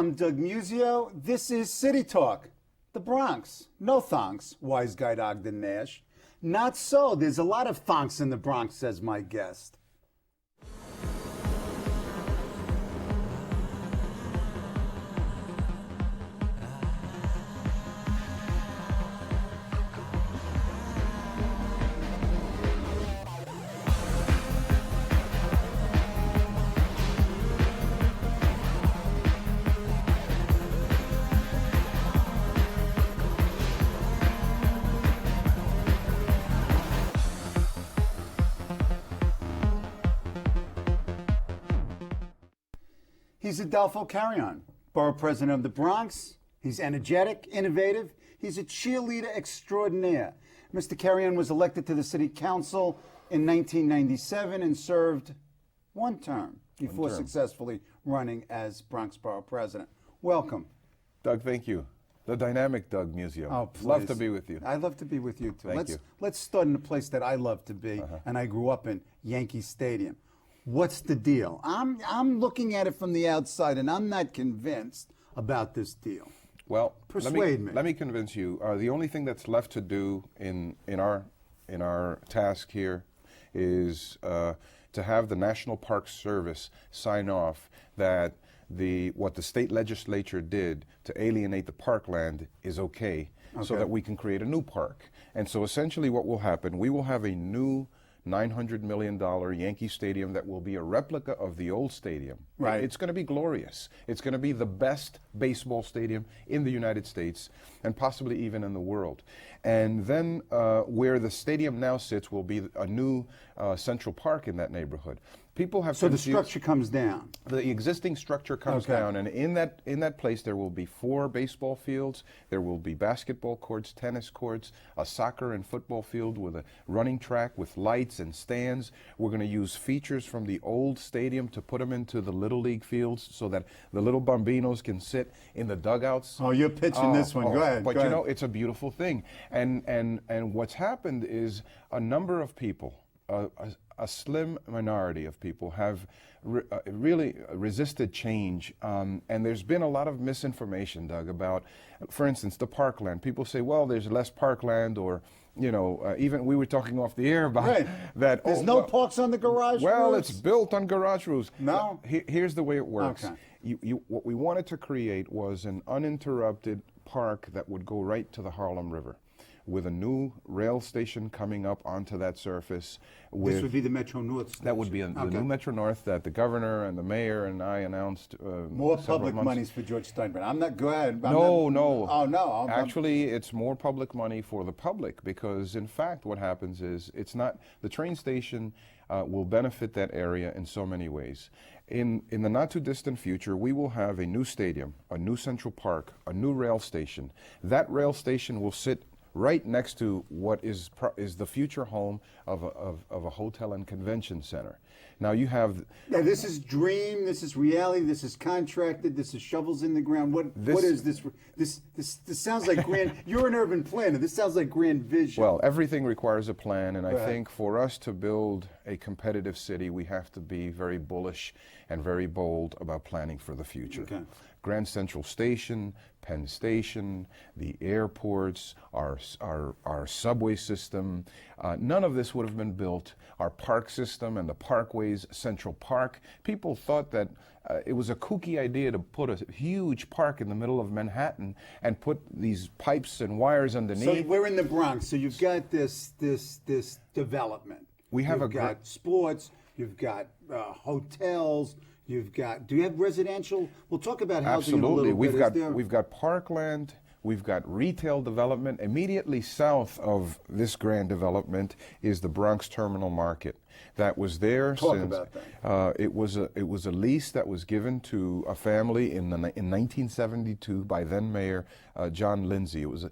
I'm Doug Muzzio. This is City Talk. The Bronx. No thonks, wise guide Ogden Nash. Not so. There's a lot of thonks in the Bronx, says my guest. He's Adolfo Carrion, Borough President of the Bronx. He's energetic, innovative. He's a cheerleader extraordinaire. Mr. Carrion was elected to the City Council in 1997 and served one term before successfully running as Bronx Borough President. Welcome. Doug, thank you. The dynamic Doug Muzzio. Oh, please. Love to be with you. I love to be with you, too. Thank you. Let's start in a place that I love to be, and I grew up in, Yankee Stadium. What's the deal? I'm looking at it from the outside, and I'm not convinced about this deal. Well, persuade me. Let me convince you. The only thing that's left to do in our task here is to have the National Park Service sign off that what the state legislature did to alienate the parkland is okay, so that we can create a new park. And so essentially what will happen, we will have a new $900 million Yankee Stadium that will be a replica of the old stadium. Right. It's going to be glorious. It's going to be the best baseball stadium in the United States and possibly even in the world. And then where the stadium now sits will be a new Central Park in that neighborhood. People have so the structure comes down. The existing structure comes down, and in that place there will be 4 baseball fields, there will be basketball courts, tennis courts, a soccer and football field with a running track with lights and stands. We're going to use features from the old stadium to put them into the Little League fields so that the little bambinos can sit in the dugouts. Oh, you're pitching this one. Go ahead. But you know, it's a beautiful thing. And what's happened is a number of people, a slim minority of people have really resisted change, and there's been a lot of misinformation, Doug, about, for instance, the parkland. People say, well, there's less parkland, or, you know, even we were talking off the air about that. There's no parks on the garage Well, roofs? it's built on garage roofs. No? Here's the way it works. Okay. What we wanted to create was an uninterrupted park that would go right to the Harlem River, with a new rail station coming up onto that surface. This would be the Metro North station. That would be the new Metro North that the governor and the mayor and I announced more public monies for George Steinbrenner. I'm not good. No. Oh, no. Actually, it's more public money for the public, because in fact what happens is it's not, the train station will benefit that area in so many ways. In the not too distant future, we will have a new stadium, a new Central Park, a new rail station. That rail station will sit right next to what is the future home of a hotel and convention center. Now you have... Now this is dream, this is reality, this is contracted, this is shovels in the ground. What is this? This sounds like grand... You're an urban planner. This sounds like grand vision. Well, everything requires a plan, and I think for us to build a competitive city, we have to be very bullish and very bold about planning for the future. Grand Central Station, Penn Station, the airports, our subway system, none of this would have been built. Our park system and the parkways, Central Park. People thought that it was a kooky idea to put a huge park in the middle of Manhattan and put these pipes and wires underneath. So we're in the Bronx, so you've got this development. You've got sports, you've got hotels, you've got, do you have residential? We'll talk about housing in a little bit. We've got parkland, we've got retail development. Immediately south of this grand development is the Bronx Terminal Market. That was there since it was a lease that was given to a family in 1972 by then Mayor John Lindsay. It was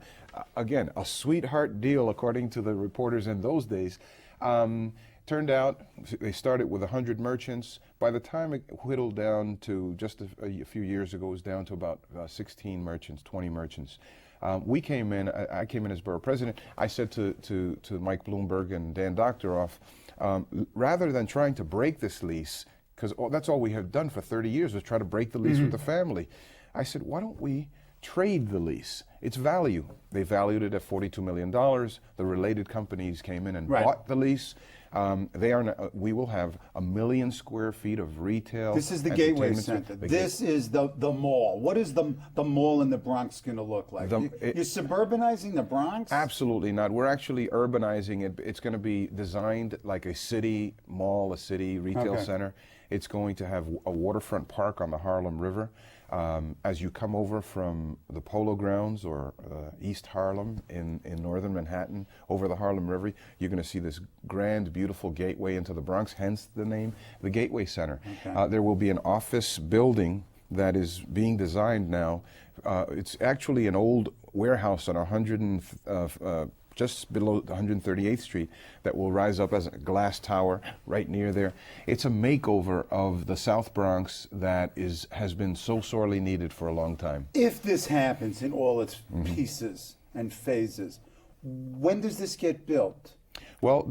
again a sweetheart deal according to the reporters in those days. Turned out they started with 100 merchants. By the time it whittled down to just a few years ago, it was down to about 16 merchants, 20 merchants. We came in, I came in as borough president. I said to Mike Bloomberg and Dan Doctoroff, rather than trying to break this lease, because that's all we have done for 30 years was try to break the lease with the family. I said, why don't we trade the lease? Its value. They valued it at $42 million. The related companies came in and bought the lease. We will have 1 million square feet of retail. This is the Gateway Center. This is the mall. What is the mall in the Bronx going to look like? You're suburbanizing the Bronx? Absolutely not. We're actually urbanizing it. It's going to be designed like a city mall, a city retail center. It's going to have a waterfront park on the Harlem River. As you come over from the Polo Grounds or East Harlem in northern Manhattan over the Harlem River, you're going to see this grand, beautiful gateway into the Bronx, hence the name, the Gateway Center. There will be an office building that is being designed now. It's actually an old warehouse on just below 138th Street that will rise up as a glass tower right near there. It's a makeover of the South Bronx that has been so sorely needed for a long time. If this happens in all its pieces and phases, when does this get built? Well,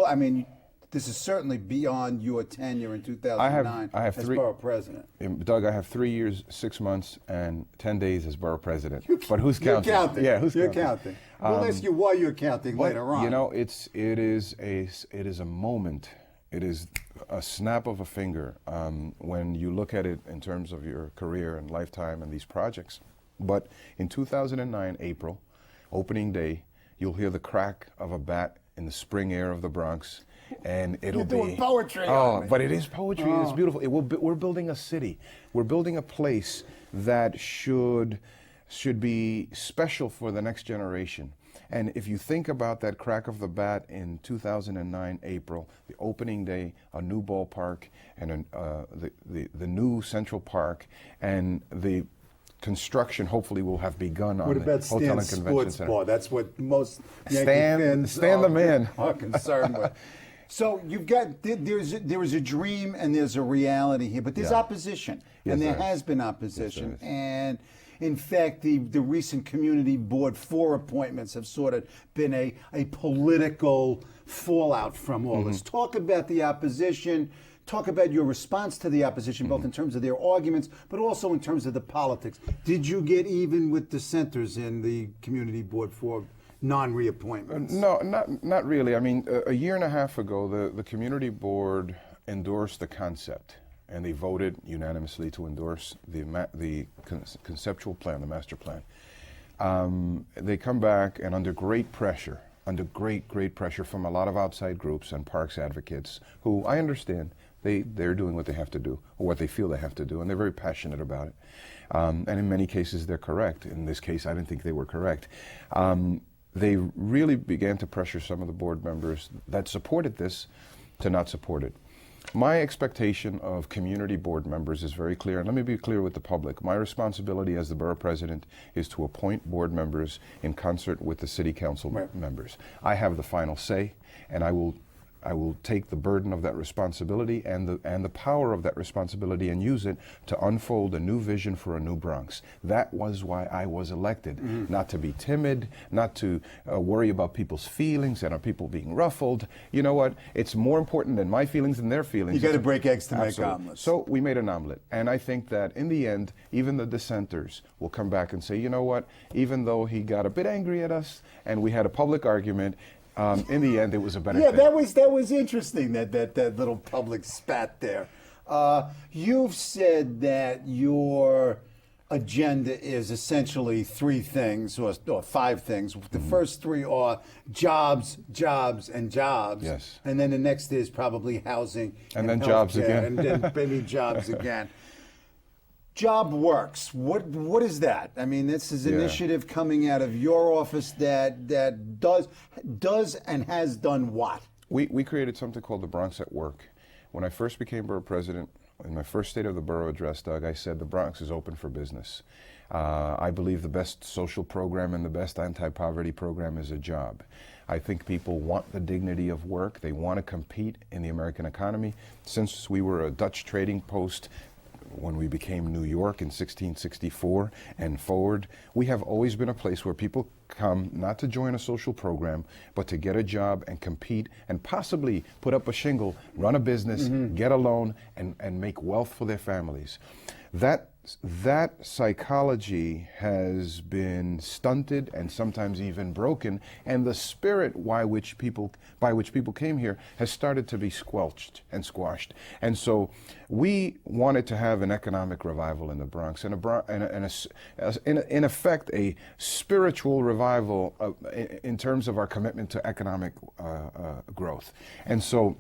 I mean, this is certainly beyond your tenure in 2009 as borough president. Doug, I have 3 years, 6 months, and 10 days as borough president. But who's counting? You're counting. Yeah, who's counting? counting? We'll ask you why you're counting later on. You know, it is a moment. It is a snap of a finger when you look at it in terms of your career and lifetime and these projects. But in 2009, April, opening day, you'll hear the crack of a bat in the spring air of the Bronx. And it'll be doing poetry. But it is poetry. It's beautiful. We're building a city. We're building a place that should be special for the next generation. And if you think about that crack of the bat in 2009 April, the opening day, a new ballpark, and the new Central Park, and the construction hopefully will have begun on the Hotel and Convention Center. Bar? That's what most Yankee fans are concerned with. So you've got there is a dream and there's a reality here, but there's opposition, and there has been opposition, and in fact the recent community board 4 appointments have sort of been a political fallout from all this. Talk about the opposition. Talk about your response to the opposition, both in terms of their arguments, but also in terms of the politics. Did you get even with dissenters in the community board for non-reappointments? No, not really. I mean, a year and a half ago, the community board endorsed the concept, and they voted unanimously to endorse the conceptual plan, the master plan. They come back, and under great pressure from a lot of outside groups and parks advocates, who I understand they're doing what they have to do, or what they feel they have to do, and they're very passionate about it. And in many cases, they're correct. In this case, I didn't think they were correct. They really began to pressure some of the board members that supported this to not support it. My expectation of community board members is very clear, and let me be clear with the public. My responsibility as the borough president is to appoint board members in concert with the city council members. I have the final say, and I will take the burden of that responsibility and the power of that responsibility and use it to unfold a new vision for a new Bronx. That was why I was elected. Not to be timid, not to worry about people's feelings and people being ruffled. You know what? It's more important than my feelings and their feelings. You got to break eggs to make omelets. So we made an omelet. And I think that in the end, even the dissenters will come back and say, you know what? Even though he got a bit angry at us and we had a public argument, in the end, it was a better thing. that was interesting, that little public spat there. You've said that your agenda is essentially 3 things, or 5 things. The first 3 are jobs, jobs, and jobs. Yes. And then the next is probably housing. And then jobs again. And then maybe jobs again. Job Works. What is that? I mean, this is an initiative coming out of your office that does and has done what? We created something called the Bronx at Work. When I first became borough president, in my first State of the Borough address, Doug, I said the Bronx is open for business. I believe the best social program and the best anti-poverty program is a job. I think people want the dignity of work. They want to compete in the American economy. Since we were a Dutch trading post, when we became New York in 1664 and forward, we have always been a place where people come not to join a social program, but to get a job and compete and possibly put up a shingle, run a business, get a loan, and make wealth for their families. That psychology has been stunted and sometimes even broken, and the spirit by which people came here has started to be squelched and squashed. And so we wanted to have an economic revival in the Bronx, and in effect a spiritual revival in terms of our commitment to economic growth. And so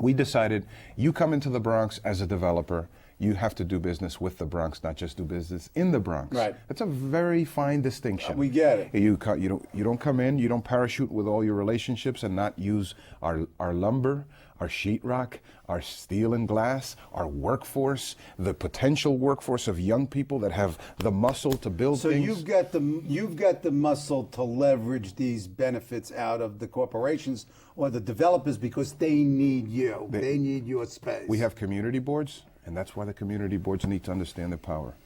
we decided, you come into the Bronx as a developer, you have to do business with the Bronx, not just do business in the Bronx. Right. That's a very fine distinction. We get it. You don't come in, you don't parachute with all your relationships and not use our lumber, our sheetrock, our steel and glass, our workforce, the potential workforce of young people that have the muscle to build things. So you've got the muscle to leverage these benefits out of the corporations or the developers because they need you. They need your space. We have community boards, and that's why the community boards need to understand their power.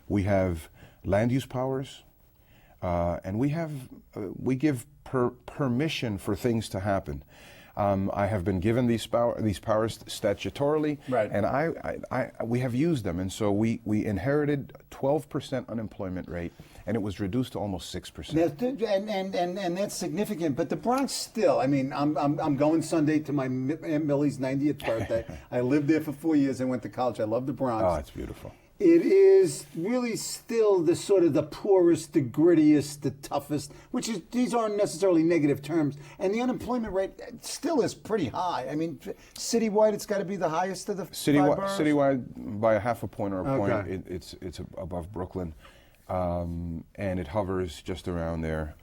We have land use powers, and we give permission for things to happen. I have been given these powers statutorily, right. And we have used them, and so we inherited 12% unemployment rate, and it was reduced to almost 6%. And that's significant. But the Bronx still, I mean, I'm going Sunday to my Aunt Millie's 90th birthday. I lived there for 4 years and went to college. I love the Bronx. Oh, it's beautiful. It is really still the sort of the poorest, the grittiest, the toughest, which is, these aren't necessarily negative terms. And the unemployment rate still is pretty high. I mean, citywide, it's got to be the highest of the five boroughs? Citywide, by a half a point or a Okay. point, it's above Brooklyn. And it hovers just around there.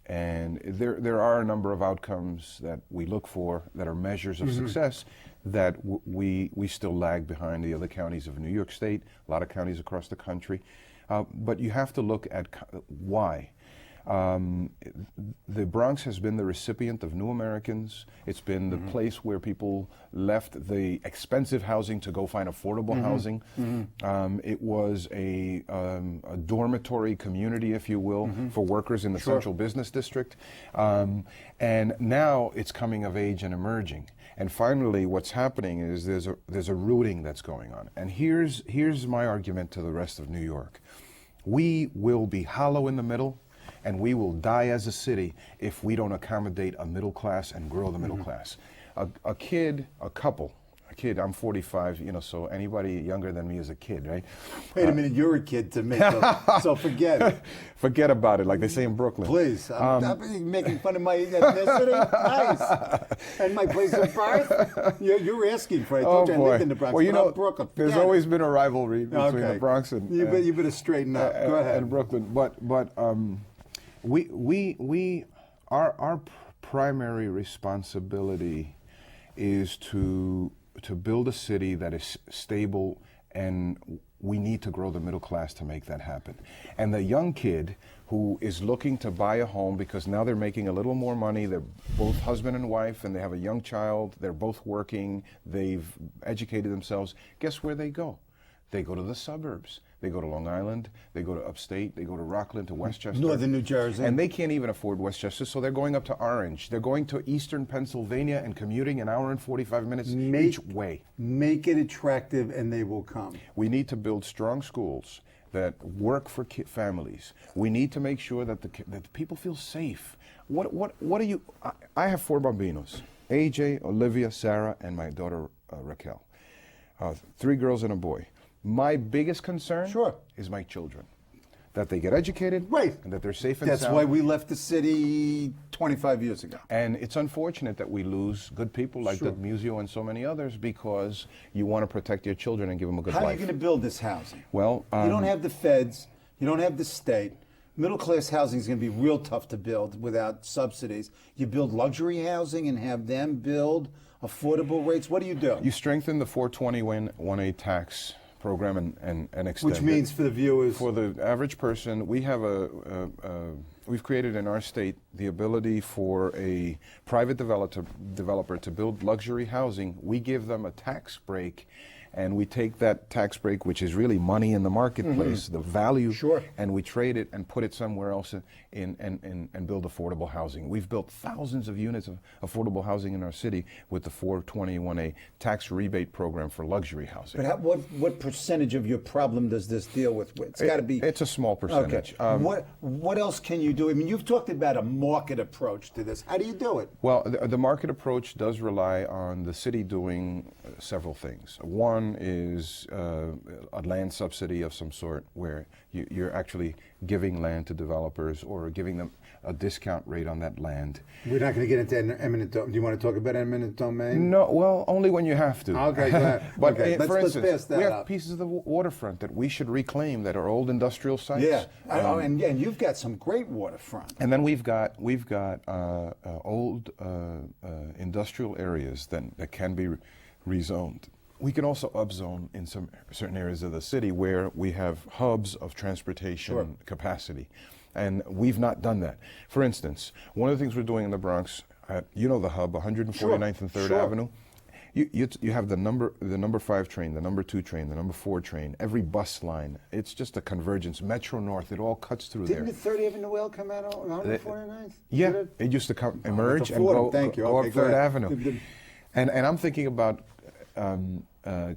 And there are a number of outcomes that we look for that are measures of success that we still lag behind the other counties of New York State, a lot of counties across the country. But you have to look at why. The Bronx has been the recipient of new Americans. It's been the place where people left the expensive housing to go find affordable housing. It was a dormitory community, if you will, for workers in the Central Business District. And now it's coming of age and emerging. And finally, what's happening is there's a rooting that's going on. And here's my argument to the rest of New York. We will be hollow in the middle, and we will die as a city if we don't accommodate a middle class and grow the middle class. A kid, I'm 45, so anybody younger than me is a kid, right? Wait a minute, you're a kid to me, so forget it. Forget about it, like they say in Brooklyn. Please, I'm making fun of my ethnicity. Nice. And my place of birth. You're asking for it. I told you I lived in the Bronx. Well, I'm Brooklyn. There's always been a rivalry between the Bronx and you better straighten up. Go ahead. And Brooklyn, but our primary responsibility is to build a city that is stable, and we need to grow the middle class to make that happen. And the young kid who is looking to buy a home because now they're making a little more money, they're both husband and wife, and they have a young child, they're both working, they've educated themselves, guess where they go? They go to the suburbs. They go to Long Island, they go to upstate, they go to Rockland, to Westchester. Northern New Jersey. And they can't even afford Westchester, so they're going up to Orange. They're going to eastern Pennsylvania and commuting an hour and 45 minutes each way. Make it attractive and they will come. We need to build strong schools that work for families. We need to make sure that the people feel safe. What do you, I have 4 bambinos, AJ, Olivia, Sarah, and my daughter Raquel. 3 girls and a boy. My biggest concern is my children. That they get educated, and that they're safe and sound. That's why we left the city 25 years ago. And it's unfortunate that we lose good people like Doug Muzzio and so many others because you want to protect your children and give them a good life. How are you going to build this housing? Well, you don't have the feds, you don't have the state. Middle class housing is going to be real tough to build without subsidies. You build luxury housing and have them build affordable rates. What do you do? You strengthen the 421A tax program and extend Which means for the viewers, for the average person, we have we've created in our state the ability for a private developer to build luxury housing. We give them a tax break, and we take that tax break, which is really money in the marketplace, the value, and we trade it and put it somewhere else and build affordable housing. We've built thousands of units of affordable housing in our city with the 421A tax rebate program for luxury housing. But what percentage of your problem does this deal with? It's got to be. It's a small percentage. Okay. What else can you do? I mean, you've talked about a market approach to this. How do you do it? Well, the market approach does rely on the city doing several things. One is a land subsidy of some sort, where you're actually giving land to developers or giving them a discount rate on that land. We're not going to get into eminent domain. Do you want to talk about eminent domain? No, well, only when you have to. Okay, go ahead. But okay, for instance, pass that we have up. pieces of the waterfront that we should reclaim that are old industrial sites. Yeah, and you've got some great waterfront. And then we've got old industrial areas that can be rezoned. We can also upzone in some certain areas of the city where we have hubs of transportation capacity. And we've not done that. For instance, one of the things we're doing in the Bronx, you know the hub, 149th and 3rd Avenue. You have the number 5 train, the number 2 train, the number 4 train, every bus line. It's just a convergence. Metro North, it all cuts through there. Didn't the 3rd Avenue L come out on 149th? Yeah, it used to emerge and go up 3rd Avenue. And I'm thinking about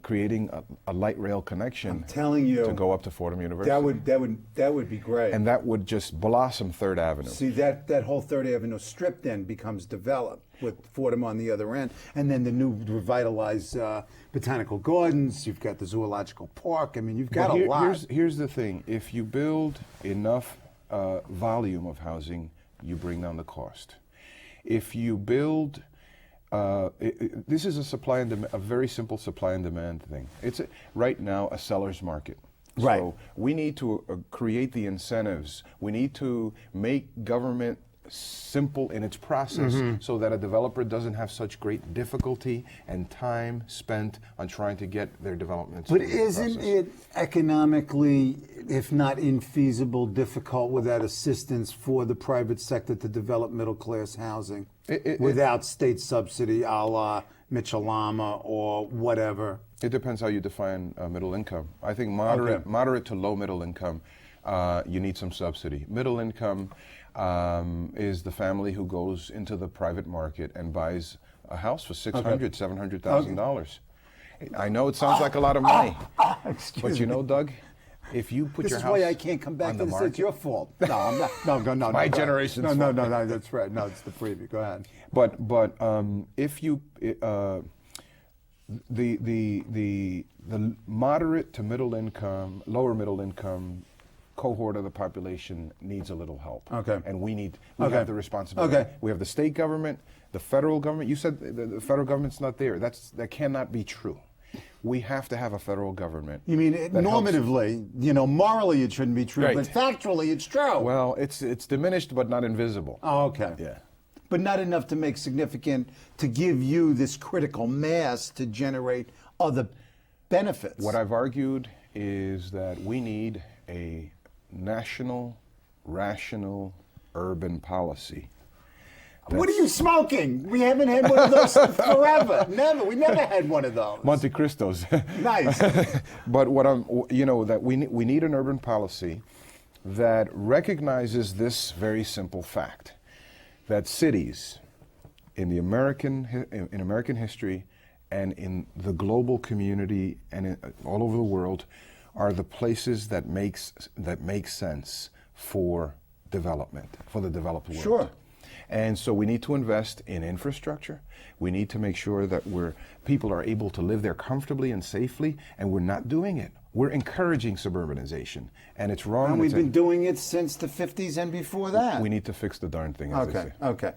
creating a light rail connection. I'm telling you, to go up to Fordham University. That would be great. And that would just blossom 3rd Avenue. See, that whole 3rd Avenue strip then becomes developed with Fordham on the other end, and then the new revitalized botanical gardens. You've got the zoological park. I mean, you've got a lot. Here's the thing: if you build enough volume of housing, you bring down the cost. If you build this is a very simple supply and demand thing. It's right now a seller's market. Right. So we need to create the incentives. We need to make government simple in its process so that a developer doesn't have such great difficulty and time spent on trying to get their developments. But isn't it economically, if not infeasible, difficult without assistance for the private sector to develop middle-class housing without state subsidy a la Mitchell-Lama or whatever? It depends how you define middle income. I think moderate to low middle income, you need some subsidy. Middle income is the family who goes into the private market and buys a house for $600,000, $700,000. I know it sounds like a lot of money, but you know, Doug, if you put your house on the market. This is why I can't come back to this. It's your fault. No, I'm not. No. My generation's fault. No. That's right. No, it's the preview. Go ahead. But if you the moderate to middle income, lower middle income cohort of the population needs a little help. Okay. And we have the responsibility. Okay. We have the state government, the federal government. You said the federal government's not there. That cannot be true. We have to have a federal government. You mean normatively, morally it shouldn't be true, right, but factually it's true. Well, it's diminished but not invisible. Oh, okay. Yeah. But not enough to make significant, to give you this critical mass to generate other benefits. What I've argued is that we need a national, rational, urban policy. What are you smoking? We haven't had one of those forever. Never. We never had one of those. Monte Cristos. Nice. But that we need an urban policy that recognizes this very simple fact, that cities in American history and in the global community and all over the world are the places that make sense for development, for the developed world. Sure. And so we need to invest in infrastructure. We need to make sure that people are able to live there comfortably and safely, and we're not doing it. We're encouraging suburbanization, and it's wrong. And we've been doing it since the 50s and before that. We need to fix the darn thing, as they say. Okay.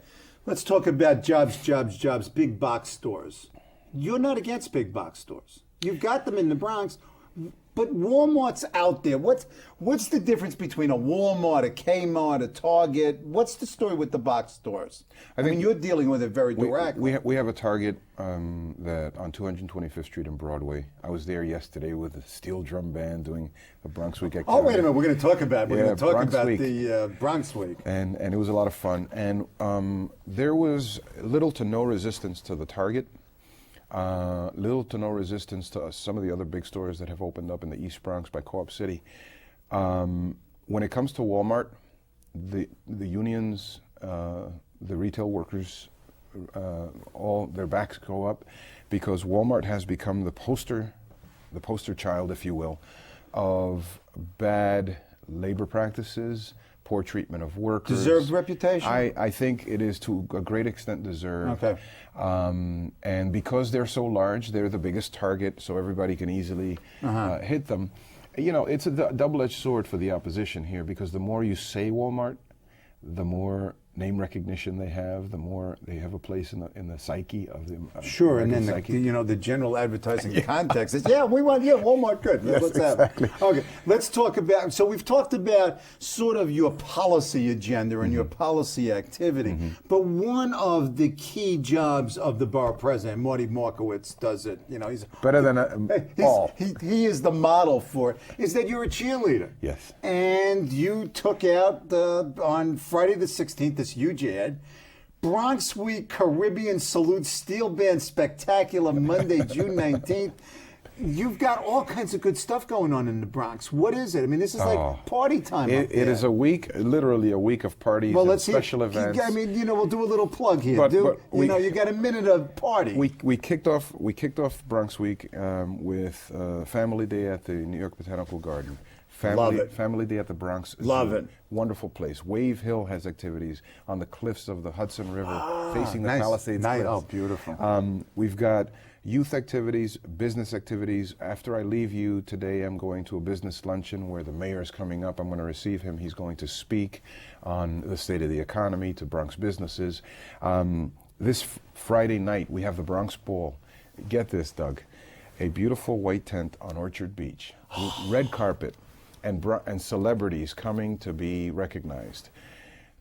Let's talk about jobs, big box stores. You're not against big box stores. You've got them in the Bronx. But Walmart's out there. What's the difference between a Walmart, a Kmart, a Target? What's the story with the box stores? I mean, you're dealing with it very directly. We have a Target that on 225th Street and Broadway. I was there yesterday with a steel drum band doing a Bronx Week activity. Oh, wait a minute. We're going to talk about the Bronx Week. And it was a lot of fun. And there was little to no resistance to the Target. little to no resistance to some of the other big stores that have opened up in the East Bronx by Co-op City. When it comes to Walmart, the unions, the retail workers, all their backs go up because Walmart has become the poster child, if you will, of bad labor practices, poor treatment of workers. Deserved reputation? I think it is to a great extent deserved. Okay. And because they're so large, they're the biggest target, so everybody can easily hit them. You know, it's a double-edged sword for the opposition here, because the more you say Walmart, the more name recognition they have, the more they have a place in the psyche of the sure, and then the general advertising context is, yeah, we want, Walmart, good. Yes, let's exactly. have it. Okay, let's talk about, so we've talked about sort of your policy agenda and your policy activity, but one of the key jobs of the borough president, Marty Markowitz, does it, he's better than all. He is the model for it, is that you're a cheerleader. Yes. And you took out, on Friday the 16th, this huge ad, Bronx Week Caribbean Salute Steel Band Spectacular, Monday, June 19th. You've got all kinds of good stuff going on in the Bronx. What is it? I mean, this is like party time. It is a week, literally a week of parties and special events. I mean, we'll do a little plug here. But you got a minute of party. We kicked off Bronx Week with Family Day at the New York Botanical Garden. Family Day at the Bronx. Love it. Wonderful place. Wave Hill has activities on the cliffs of the Hudson River, facing the Palisades cliffs. Oh, beautiful. We've got youth activities, business activities. After I leave you today, I'm going to a business luncheon where the mayor is coming up. I'm going to receive him. He's going to speak on the state of the economy to Bronx businesses. This Friday night, we have the Bronx Ball. Get this, Doug. A beautiful white tent on Orchard Beach, red carpet, and celebrities coming to be recognized.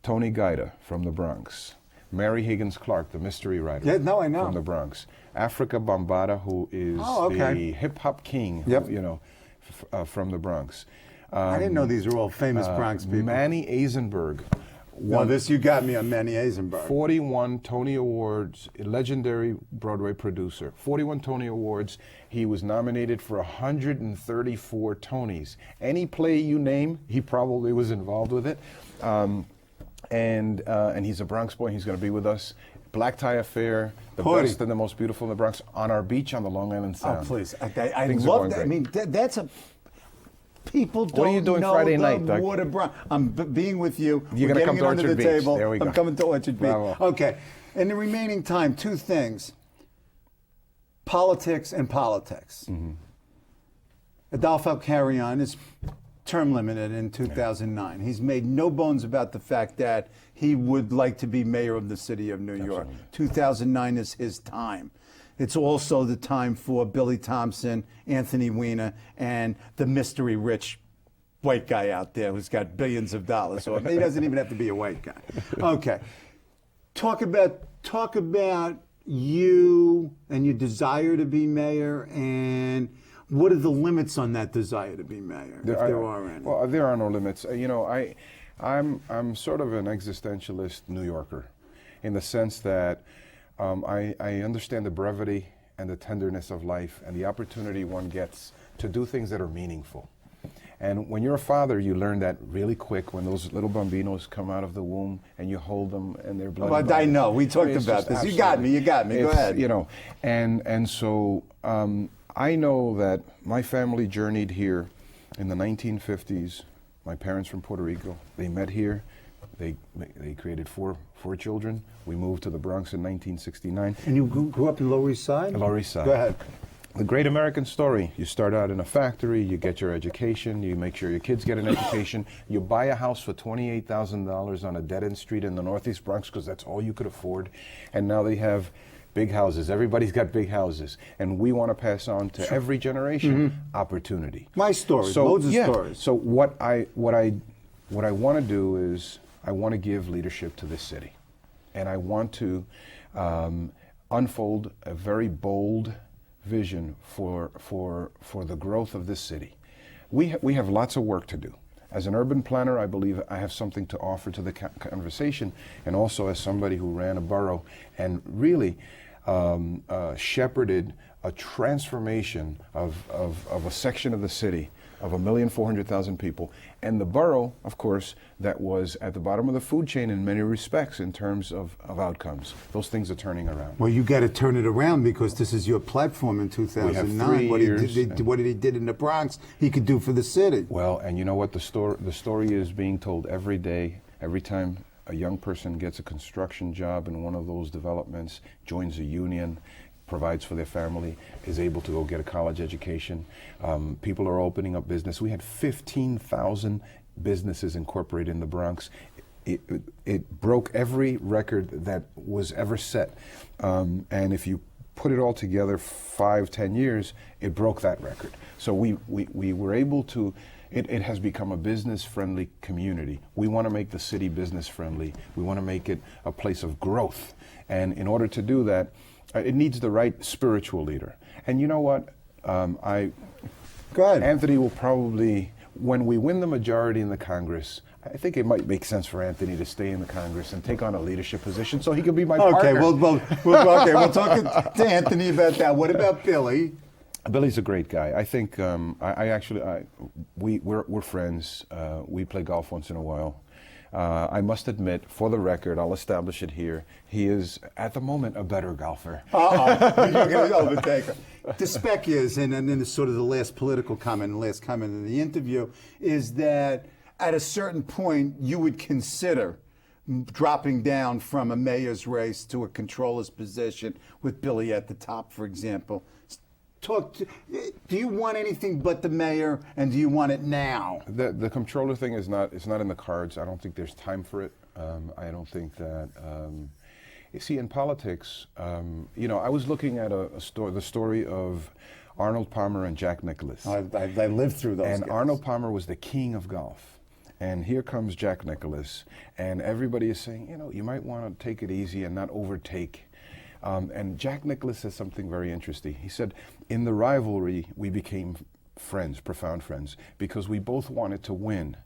Tony Guida from the Bronx. Mary Higgins Clark, the mystery writer. Yeah, no, I know. From the Bronx. Africa Bambaataa, who is the hip-hop king, from the Bronx. I didn't know these were all famous Bronx people. Manny Eisenberg. You got me on Manny Eisenberg. 41 Tony Awards, a legendary Broadway producer. 41 Tony Awards. He was nominated for 134 Tonys. Any play you name, he probably was involved with it. And he's a Bronx boy. He's going to be with us. Black Tie Affair, the best and the most beautiful in the Bronx, on our beach on the Long Island Sound. Oh, please. I love that. I mean, that's a... People don't know. What are you doing Friday night, Doug? I'm being with you. You're going to come to Orchard Beach. Table. There we go. I'm coming to Orchard Beach. Bravo. Okay. In the remaining time, two things. Politics and politics. Adolfo Carrion is term limited in 2009. He's made no bones about the fact that he would like to be mayor of the city of New York. 2009 is his time. It's also the time for Billy Thompson, Anthony Weiner, and the mystery rich white guy out there who's got billions of dollars. So he doesn't even have to be a white guy. Okay. Talk about you and your desire to be mayor, and what are the limits on that desire to be mayor, if there are any? Well, there are no limits. I'm sort of an existentialist New Yorker, in the sense that I understand the brevity and the tenderness of life and the opportunity one gets to do things that are meaningful. And when you're a father, you learn that really quick when those little bambinos come out of the womb and you hold them and they're blood. Well, I know. We talked about this. You got me. Go ahead. And so I know that my family journeyed here in the 1950s. My parents from Puerto Rico, they met here. They created four children. We moved to the Bronx in 1969. And you grew up in Lower East Side? Lower East Side. Go ahead. The great American story. You start out in a factory, you get your education, you make sure your kids get an education, you buy a house for $28,000 on a dead-end street in the Northeast Bronx because that's all you could afford. And now they have big houses. Everybody's got big houses. And we want to pass on to every generation opportunity. My story, loads of stories. So what I want to do is I want to give leadership to this city. And I want to unfold a very bold vision for the growth of this city. We have lots of work to do. As an urban planner, I believe I have something to offer to the conversation, and also as somebody who ran a borough and really shepherded a transformation of a section of the city of 1,400,000 people, and the borough, of course, that was at the bottom of the food chain in many respects in terms of outcomes. Those things are turning around. Well, you got to turn it around because this is your platform in 2009. What he did in the Bronx, he could do for the city. Well, and you know what? The story is being told every day, every time a young person gets a construction job in one of those developments, joins a union, provides for their family, is able to go get a college education. People are opening up business. We had 15,000 businesses incorporated in the Bronx. It broke every record that was ever set. And if you put it all together 5-10 years, it broke that record. So we were able to, it has become a business-friendly community. We want to make the city business-friendly. We want to make it a place of growth. And in order to do that, it needs the right spiritual leader. And you know what? Go ahead. Anthony will probably, when we win the majority in the Congress, I think it might make sense for Anthony to stay in the Congress and take on a leadership position so he can be my partner. Okay, we'll talk to Anthony about that. What about Billy? Billy's a great guy. I think we're friends. We play golf once in a while. I must admit, for the record, I'll establish it here, he is, at the moment, a better golfer. You're going to overtake him. The spec is, and then sort of the last political comment, the last comment in the interview, is that at a certain point, you would consider dropping down from a mayor's race to a controller's position with Billy at the top, for example. Do you want anything but the mayor, and do you want it now? The comptroller thing is not in the cards. I don't think there's time for it. I don't think that. You see, in politics, I was looking at the story of Arnold Palmer and Jack Nicklaus. I lived through those. And guys. Arnold Palmer was the king of golf. And here comes Jack Nicklaus, and everybody is saying, you might want to take it easy and not overtake. And Jack Nicklaus says something very interesting. He said, in the rivalry, we became friends, profound friends, because we both wanted to win.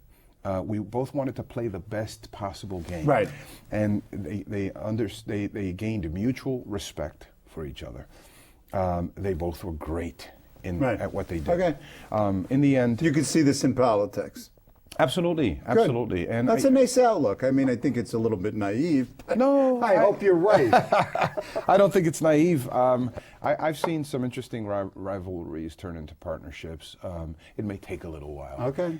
We both wanted to play the best possible game. Right. And they gained mutual respect for each other. They both were great at what they did. Okay. In the end, you can see this in politics. Absolutely. Good. And that's a nice outlook. I mean, I think it's a little bit naive. But no, I hope you're right. I don't think it's naive. I've seen some interesting rivalries turn into partnerships. It may take a little while. Okay.